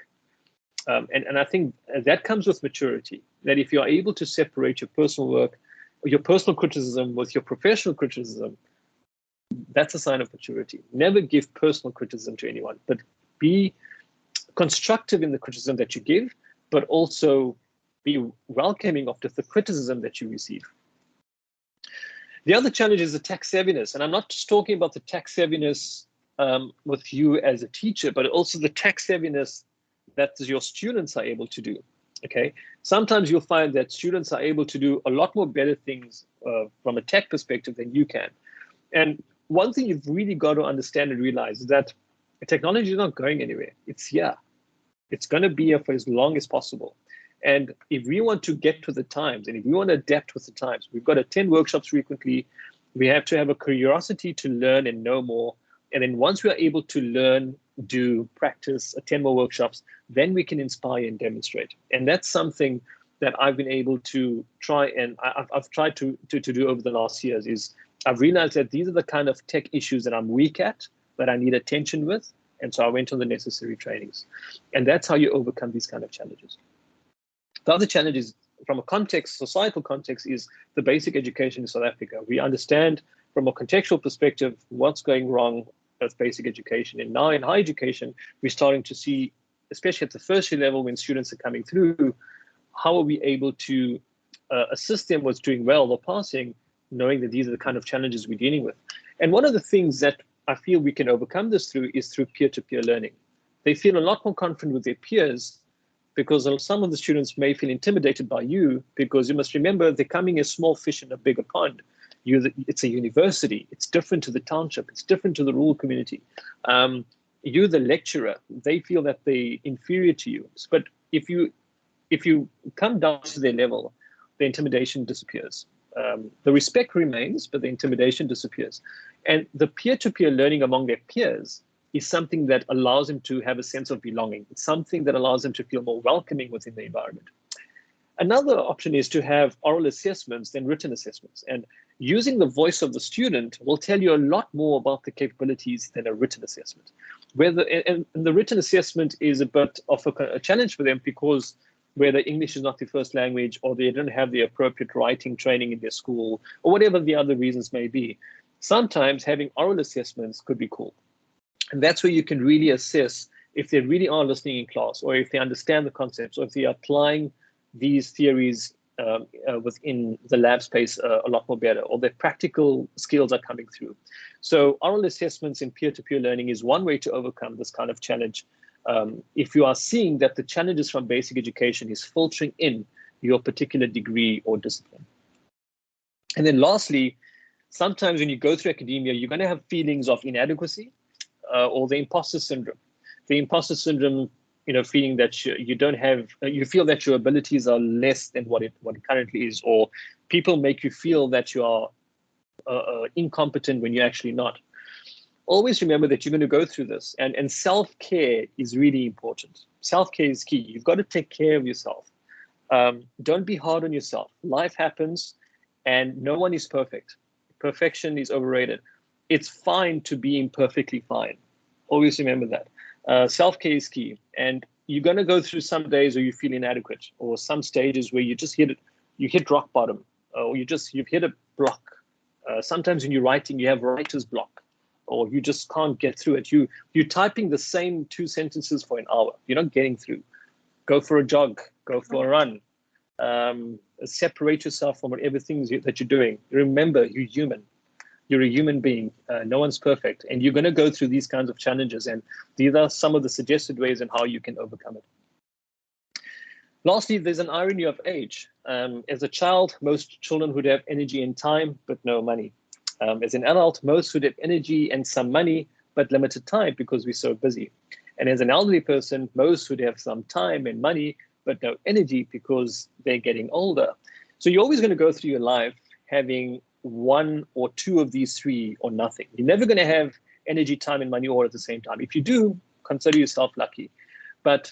And I think that comes with maturity, that if you're able to separate your personal work, your personal criticism with your professional criticism, that's a sign of maturity. Never give personal criticism to anyone, but be constructive in the criticism that you give, but also be welcoming of the criticism that you receive. The other challenge is the tech savviness. And I'm not just talking about the tech savviness with you as a teacher, but also the tech savviness that your students are able to do. Okay, sometimes you'll find that students are able to do a lot more better things from a tech perspective than you can. And one thing you've really got to understand and realize is that technology is not going anywhere. It's here. It's going to be here for as long as possible. And if we want to get to the times, and if we want to adapt with the times, we've got to attend workshops frequently. We have to have a curiosity to learn and know more. And then once we are able to learn, do, practice, attend more workshops, then we can inspire and demonstrate. And that's something that I've been able to try, and I've tried to do over the last years, is I've realized that these are the kind of tech issues that I'm weak at, that I need attention with. And so I went on the necessary trainings. And that's how you overcome these kind of challenges. The other challenge is, from a context, societal context, is the basic education in South Africa. We understand from a contextual perspective what's going wrong with basic education. And now in higher education, we're starting to see, especially at the first year level when students are coming through, how are we able to assist them with doing well or passing, knowing that these are the kind of challenges we're dealing with. And one of the things that I feel we can overcome this through is through peer-to-peer learning. They feel a lot more confident with their peers, because some of the students may feel intimidated by you, because you must remember they're coming as small fish in a bigger pond. It's a university. It's different to the township. It's different to the rural community. You're the lecturer. They feel that they're inferior to you. But if you come down to their level, the intimidation disappears. The respect remains, but the intimidation disappears. And the peer-to-peer learning among their peers is something that allows them to have a sense of belonging. It's something that allows them to feel more welcoming within the environment. Another option is to have oral assessments than written assessments. And using the voice of the student will tell you a lot more about the capabilities than a written assessment. And the written assessment is a bit of a challenge for them, because whether English is not their first language, or they don't have the appropriate writing training in their school, or whatever the other reasons may be, sometimes having oral assessments could be cool. And that's where you can really assess if they really are listening in class, or if they understand the concepts, or if they are applying these theories within the lab space a lot more better, or their practical skills are coming through. So oral assessments in peer-to-peer learning is one way to overcome this kind of challenge. If you are seeing that the challenges from basic education is filtering in your particular degree or discipline. And then lastly, sometimes when you go through academia, you're going to have feelings of inadequacy or the imposter syndrome. The imposter syndrome, feeling that you don't have, you feel that your abilities are less than what it currently is, or people make you feel that you are incompetent when you're actually not. Always remember that you're going to go through this, and self-care is really important. Self-care is key. You've got to take care of yourself. Don't be hard on yourself. Life happens, and no one is perfect. Perfection is overrated. It's fine to be imperfectly fine. Always remember that. Self-care is key, and you're going to go through some days where you feel inadequate, or some stages where you just hit rock bottom, or you've hit a block. Sometimes when you're writing, you have writer's block, or you just can't get through it. You're typing the same 2 sentences for an hour. You're not getting through. Go for a jog. Go for a run. Separate yourself from whatever things that you're doing. Remember, you're human. You're a human being. No one's perfect. And you're going to go through these kinds of challenges. And these are some of the suggested ways in how you can overcome it. Lastly, there's an irony of age. As a child, most children would have energy and time, but no money. As an adult, most would have energy and some money, but limited time because we're so busy. And as an elderly person, most would have some time and money, but no energy because they're getting older. So you're always going to go through your life having 1 or 2 of these 3 or nothing. You're never going to have energy, time, and money all at the same time. If you do, consider yourself lucky. But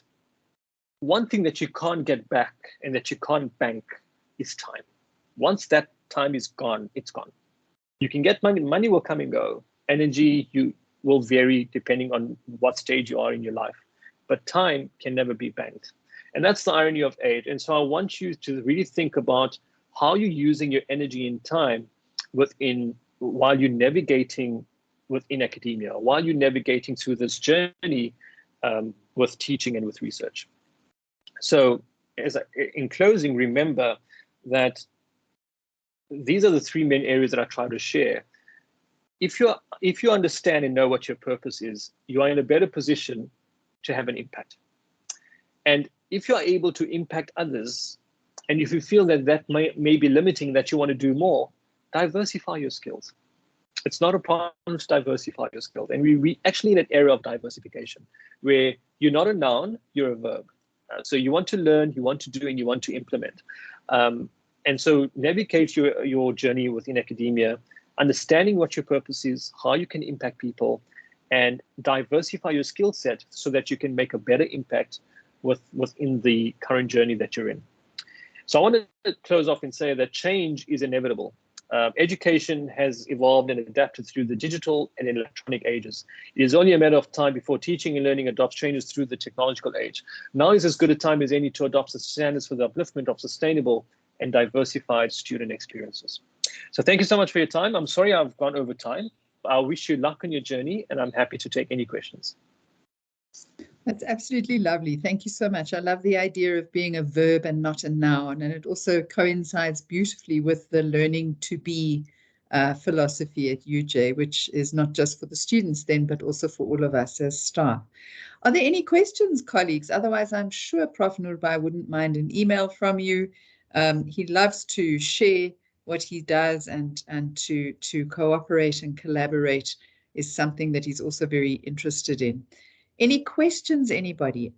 one thing that you can't get back and that you can't bank is time. Once that time is gone, it's gone. You can get money, money will come and go. Energy will vary depending on what stage you are in your life. But time can never be banked. And that's the irony of age. And so I want you to really think about how you're using your energy and time while you're navigating within academia, while you're navigating through this journey with teaching and with research. So in closing, remember that these are the three main areas that I try to share. If you understand and know what your purpose is, you are in a better position to have an impact. And if you are able to impact others, and if you feel that that may be limiting, that you want to do more, diversify your skills. It's not a problem to diversify your skills. And we actually in an area of diversification where you're not a noun, you're a verb. So you want to learn, you want to do, and you want to implement. And so navigate your journey within academia, understanding what your purpose is, how you can impact people, and diversify your skill set so that you can make a better impact within the current journey that you're in. So I want to close off and say that change is inevitable. Education has evolved and adapted through the digital and electronic ages. It is only a matter of time before teaching and learning adopts changes through the technological age. Now is as good a time as any to adopt the standards for the upliftment of sustainable and diversified student experiences. So thank you so much for your time. I'm sorry I've gone over time. I wish you luck on your journey, and I'm happy to take any questions. That's absolutely lovely. Thank you so much. I love the idea of being a verb and not a noun. And it also coincides beautifully with the learning to be philosophy at UJ, which is not just for the students then, but also for all of us as staff. Are there any questions, colleagues? Otherwise, I'm sure Prof Noorbhai wouldn't mind an email from you. He loves to share what he does, and to cooperate and collaborate is something that he's also very interested in. Any questions, anybody?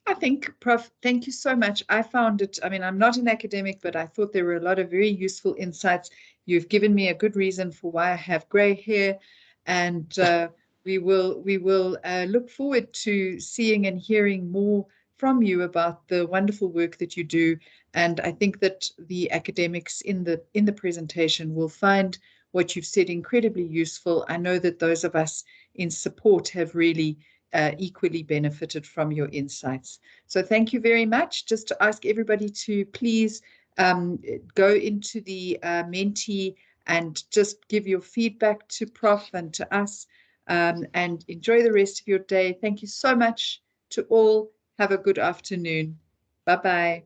I think, Prof, thank you so much. I found it, I mean, I'm not an academic, but I thought there were a lot of very useful insights. You've given me a good reason for why I have grey hair, and we will look forward to seeing and hearing more from you about the wonderful work that you do. And I think that the academics in the presentation will find what you've said incredibly useful. I know that those of us in support have really equally benefited from your insights. So thank you very much. Just to ask everybody to please go into the Menti and just give your feedback to Prof and to us, and enjoy the rest of your day. Thank you so much to all. Have a good afternoon. Bye-bye.